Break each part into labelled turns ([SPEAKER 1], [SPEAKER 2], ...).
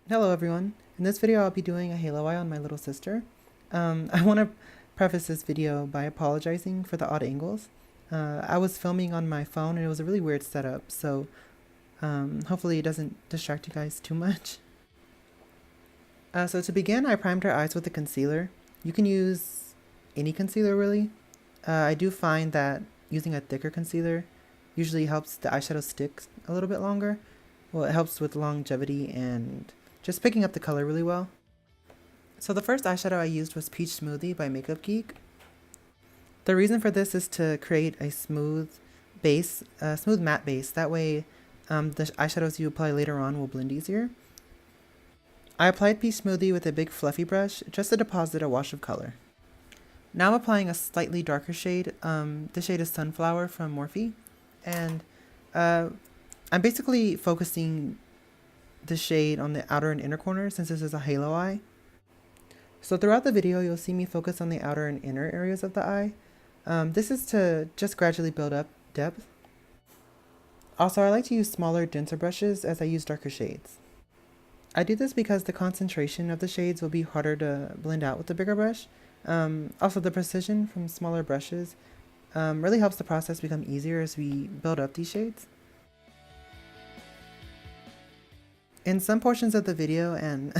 [SPEAKER 1] Hello everyone. In this video I'll be doing a halo eye on my little sister. I want to preface this video by apologizing for the odd angles. I was filming on my phone and it was a really weird setup, so hopefully it doesn't distract you guys too much. So to begin, I primed her eyes with a concealer. You can use any concealer really. I do find that using a thicker concealer usually helps the eyeshadow stick a little bit longer. Well, it helps with longevity and just picking up the color really well. So the first eyeshadow I used was Peach Smoothie by Makeup Geek. The reason for this is to create a smooth base, a smooth matte base. That way the eyeshadows you apply later on will blend easier. I applied Peach Smoothie with a big fluffy brush just to deposit a wash of color. Now I'm applying a slightly darker shade. The shade is Sunflower from Morphe. And I'm basically focusing the shade on the outer and inner corners since this is a halo eye. So throughout the video, you'll see me focus on the outer and inner areas of the eye. This is to just gradually build up depth. Also, I like to use smaller, denser brushes as I use darker shades. I do this because the concentration of the shades will be harder to blend out with the bigger brush. Also, the precision from smaller brushes really helps the process become easier as we build up these shades. In some portions of the video, and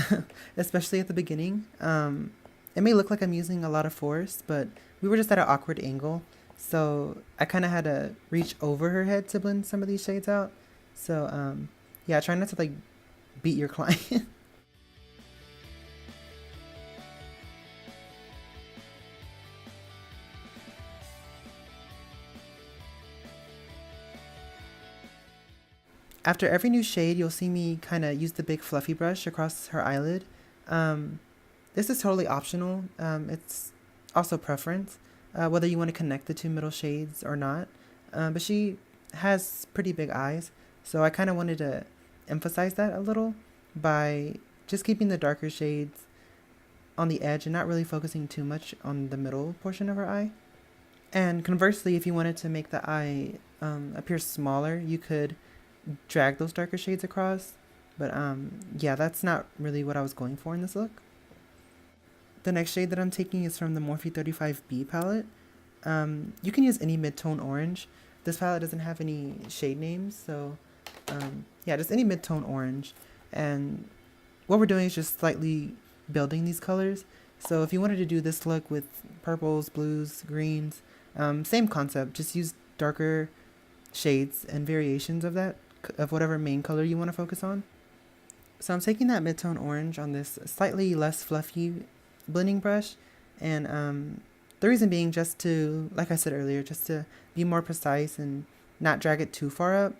[SPEAKER 1] especially at the beginning, it may look like I'm using a lot of force, but we were just at an awkward angle, so I kind of had to reach over her head to blend some of these shades out. So yeah, try not to like beat your client. After every new shade, you'll see me kind of use the big fluffy brush across her eyelid. This is totally optional. It's also preference, whether you want to connect the two middle shades or not. But she has pretty big eyes, so I kind of wanted to emphasize that a little by just keeping the darker shades on the edge and not really focusing too much on the middle portion of her eye. And conversely, if you wanted to make the eye appear smaller, you could drag those darker shades across. But yeah, that's not really what I was going for in this look. The next shade that I'm taking is from the Morphe 35B palette. You can use any mid-tone orange. This palette doesn't have any shade names, so yeah, just any mid-tone orange. And what we're doing is just slightly building these colors. So if you wanted to do this look with purples, blues, greens, same concept, just use darker shades and variations of that, of whatever main color you want to focus on. So I'm taking that mid-tone orange on this slightly less fluffy blending brush, and the reason being just to, like I said earlier, just to be more precise and not drag it too far up.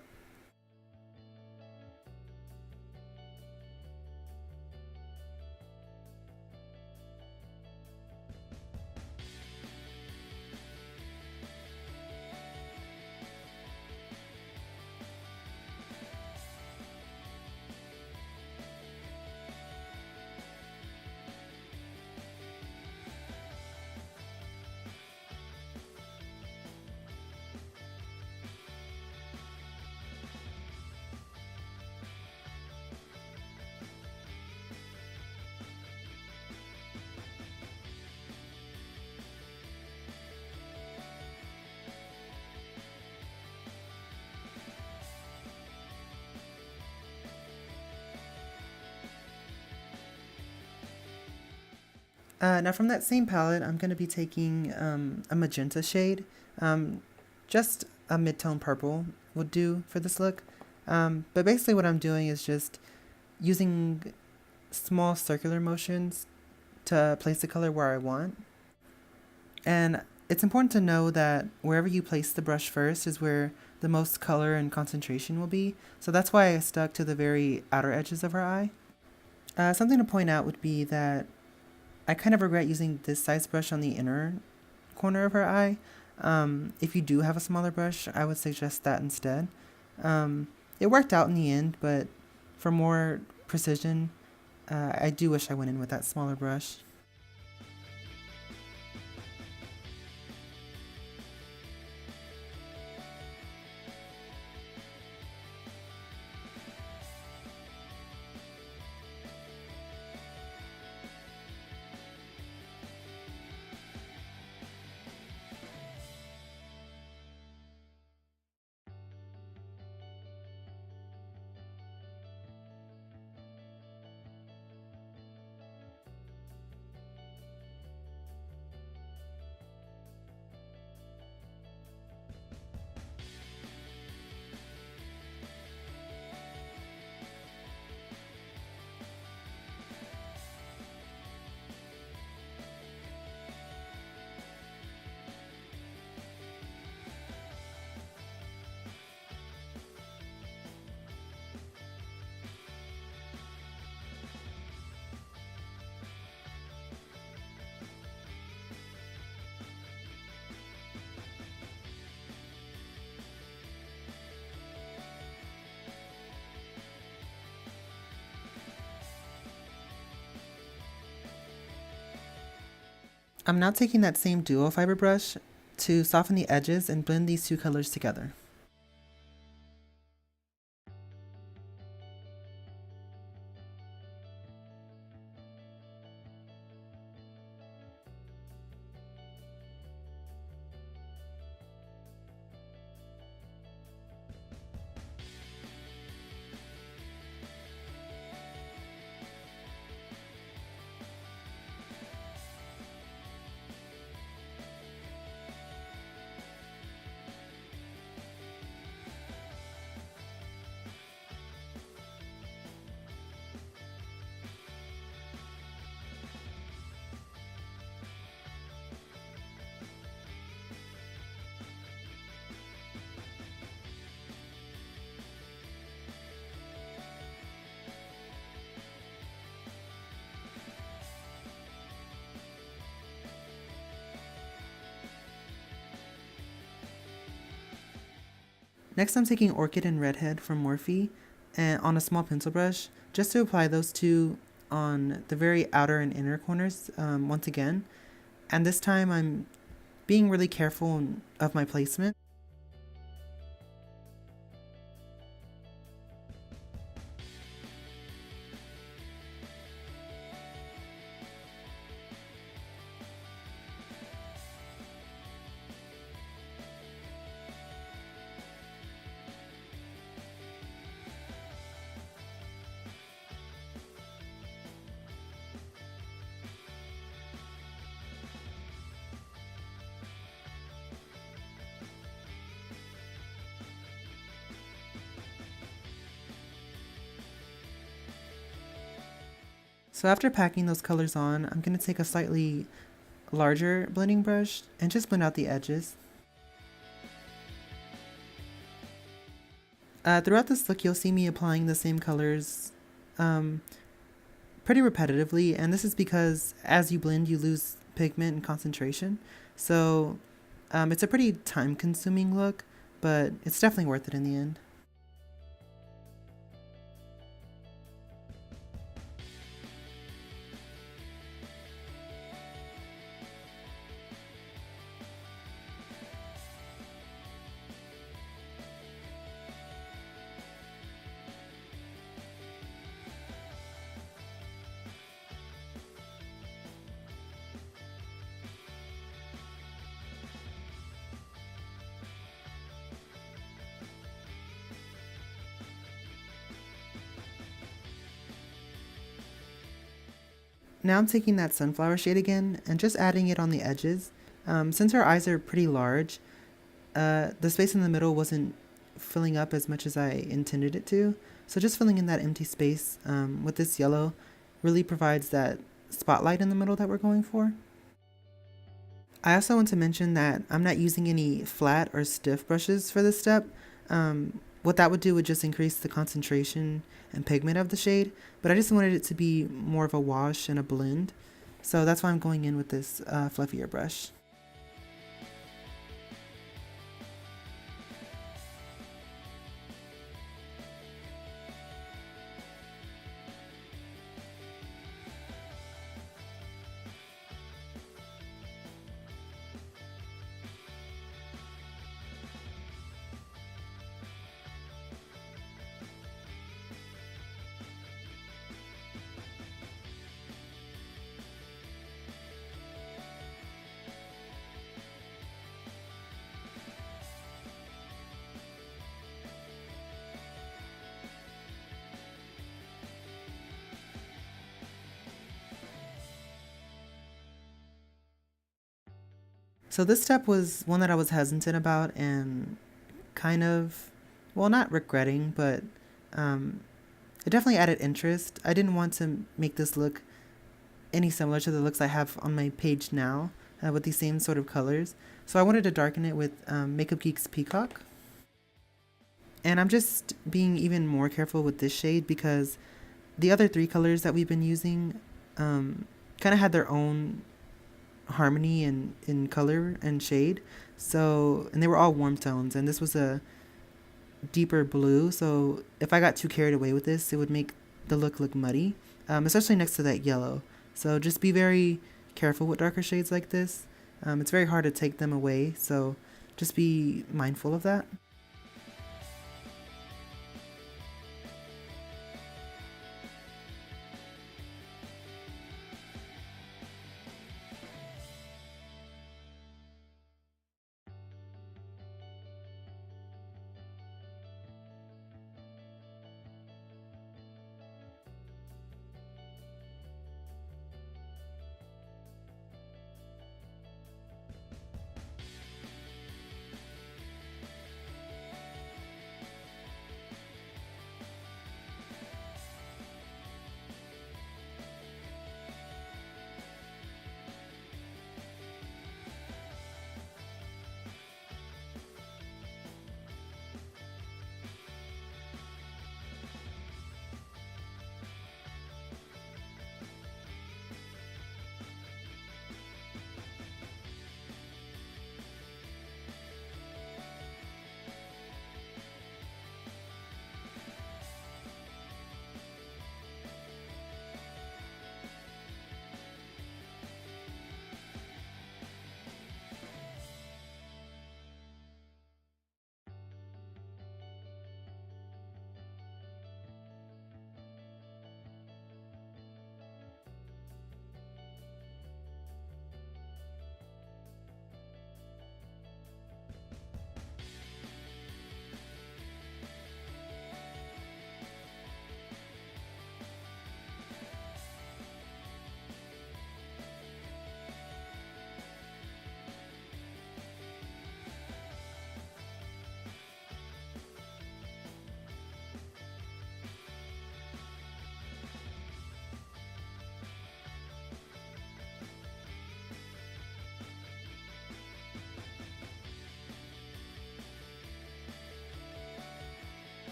[SPEAKER 1] Now from that same palette, I'm going to be taking a magenta shade. Just a mid-tone purple would do for this look. But basically what I'm doing is just using small circular motions to place the color where I want. And it's important to know that wherever you place the brush first is where the most color and concentration will be. So that's why I stuck to the very outer edges of her eye. Something to point out would be that I kind of regret using this size brush on the inner corner of her eye. If you do have a smaller brush, I would suggest that instead. It worked out in the end, but for more precision, I do wish I went in with that smaller brush. I'm now taking that same duo fiber brush to soften the edges and blend these two colors together. Next, I'm taking Orchid and Redhead from Morphe and on a small pencil brush just to apply those two on the very outer and inner corners once again. And this time I'm being really careful of my placement. So after packing those colors on, I'm going to take a slightly larger blending brush and just blend out the edges. Throughout this look, you'll see me applying the same colors pretty repetitively, and this is because as you blend, you lose pigment and concentration. So it's a pretty time-consuming look, but it's definitely worth it in the end. Now I'm taking that sunflower shade again and just adding it on the edges. Since her eyes are pretty large, the space in the middle wasn't filling up as much as I intended it to. So just filling in that empty space with this yellow really provides that spotlight in the middle that we're going for. I also want to mention that I'm not using any flat or stiff brushes for this step. What that would do would just increase the concentration and pigment of the shade, but I just wanted it to be more of a wash and a blend. So that's why I'm going in with this fluffier brush. So this step was one that I was hesitant about and kind of, well, not regretting, but um, it definitely added interest. I didn't want to make this look any similar to the looks I have on my page now with these same sort of colors. So I wanted to darken it with Makeup Geek's Peacock. And I'm just being even more careful with this shade because the other three colors that we've been using kind of had their own harmony in color and shade. So, and they were all warm tones, and this was a deeper blue. So if I got too carried away with this, it would make the look muddy, especially next to that yellow. So just be very careful with darker shades like this. It's very hard to take them away, so just be mindful of that.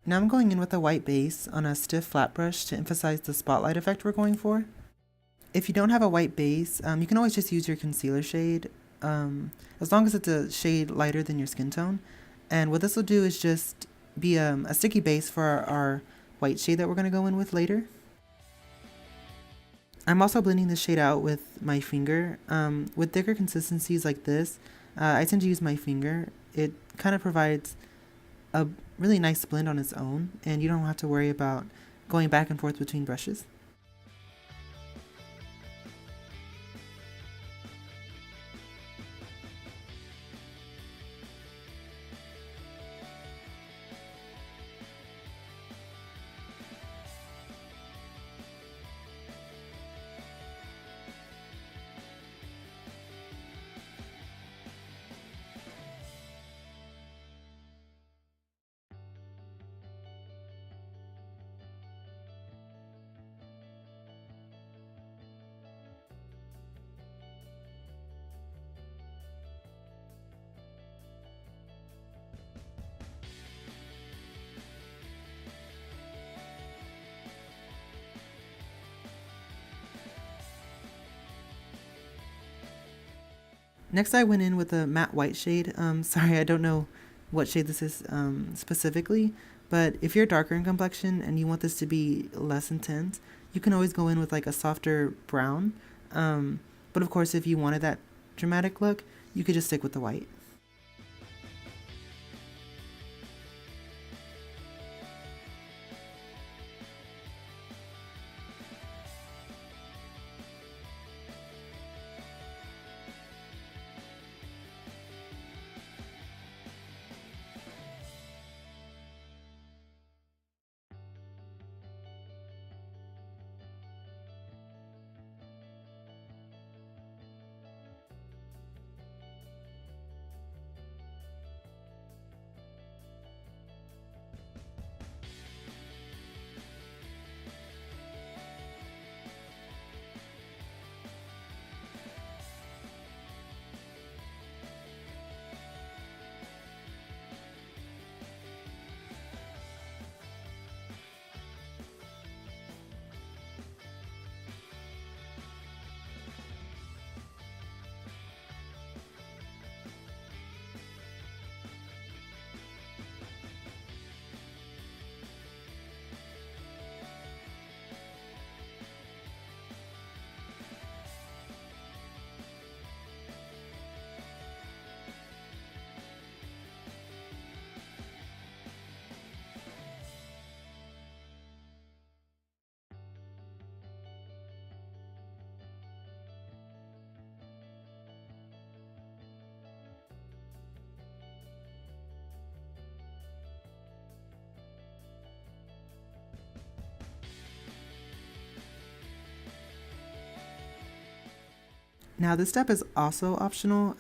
[SPEAKER 1] Now I'm going in with a white base on a stiff flat brush to emphasize the spotlight effect we're going for. If you don't have a white base, you can always just use your concealer shade, as long as it's a shade lighter than your skin tone. And what this will do is just be a sticky base for our white shade that we're going to go in with later. I'm also blending the shade out with my finger. With thicker consistencies like this, I tend to use my finger. It kind of provides a really nice blend on its own, and you don't have to worry about going back and forth between brushes. Next I went in with a matte white shade. Sorry, I don't know what shade this is specifically, but if you're darker in complexion and you want this to be less intense, you can always go in with like a softer brown. But of course, if you wanted that dramatic look, you could just stick with the white. Now, this step is also optional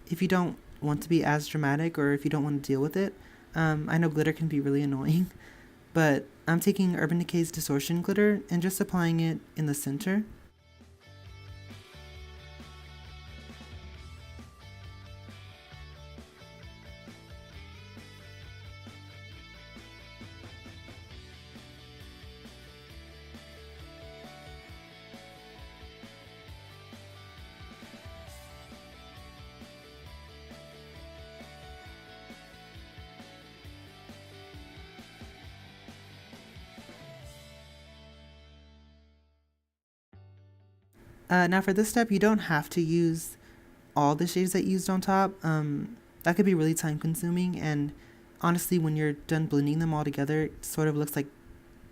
[SPEAKER 1] if you don't want to be as dramatic or if you don't want to deal with it. I know glitter can be really annoying, but I'm taking Urban Decay's Distortion Glitter and just applying it in the center. Now for this step, you don't have to use all the shades that you used on top. That could be really time consuming, and honestly, when you're done blending them all together, it sort of looks like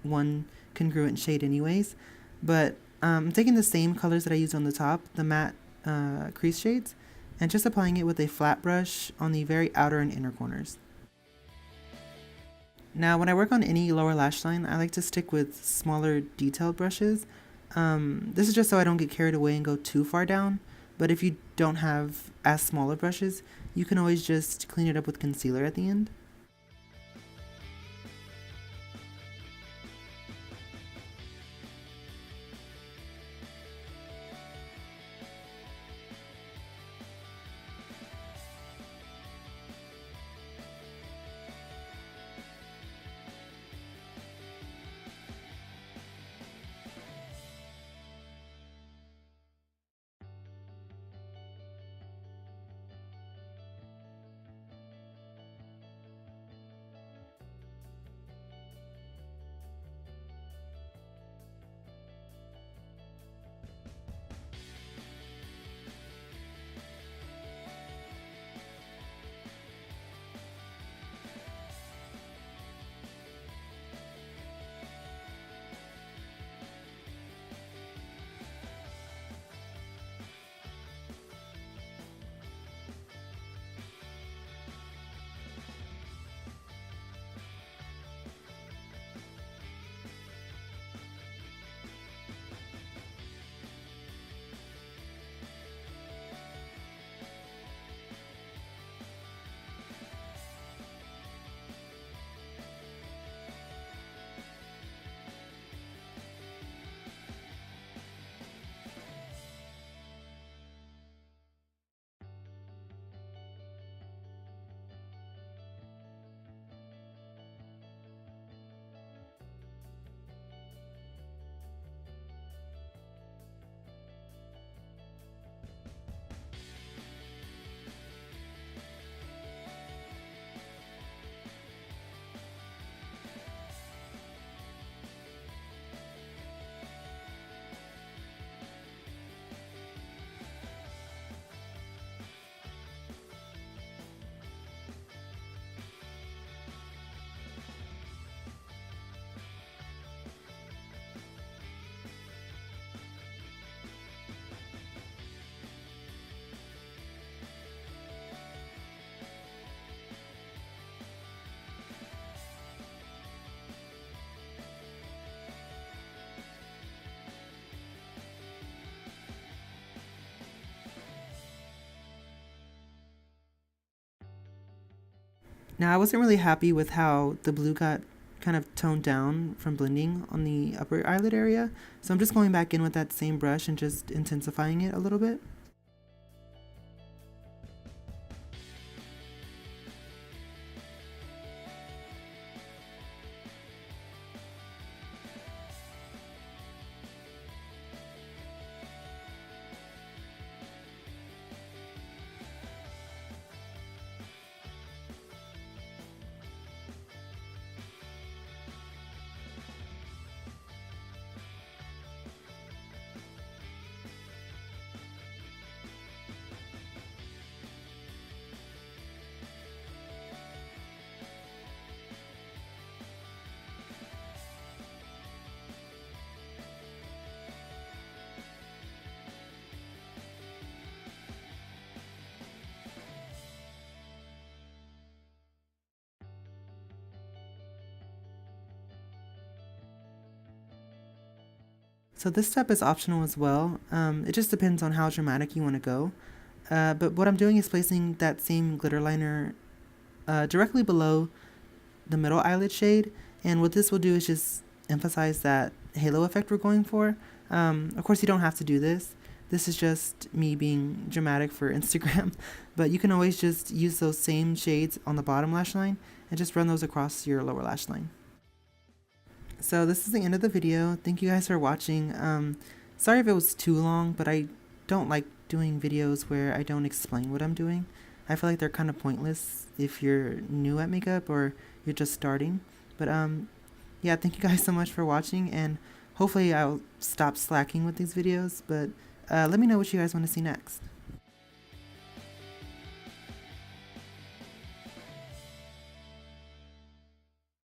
[SPEAKER 1] one congruent shade anyways. But I'm taking the same colors that I used on the top, the matte crease shades, and just applying it with a flat brush on the very outer and inner corners. Now, when I work on any lower lash line, I like to stick with smaller detailed brushes. This is just so I don't get carried away and go too far down, but if you don't have as smaller brushes, you can always just clean it up with concealer at the end. Now I wasn't really happy with how the blue got kind of toned down from blending on the upper eyelid area, so I'm just going back in with that same brush and just intensifying it a little bit. So this step is optional as well. It just depends on how dramatic you want to go. But what I'm doing is placing that same glitter liner directly below the middle eyelid shade. And what this will do is just emphasize that halo effect we're going for. Of course, you don't have to do this. This is just me being dramatic for Instagram. But you can always just use those same shades on the bottom lash line and just run those across your lower lash line. So this is the end of the video. Thank you guys for watching. Sorry if it was too long, but I don't like doing videos where I don't explain what I'm doing. I feel like they're kind of pointless if you're new at makeup or you're just starting. But yeah, thank you guys so much for watching, and hopefully I'll stop slacking with these videos. But let me know what you guys want to see next.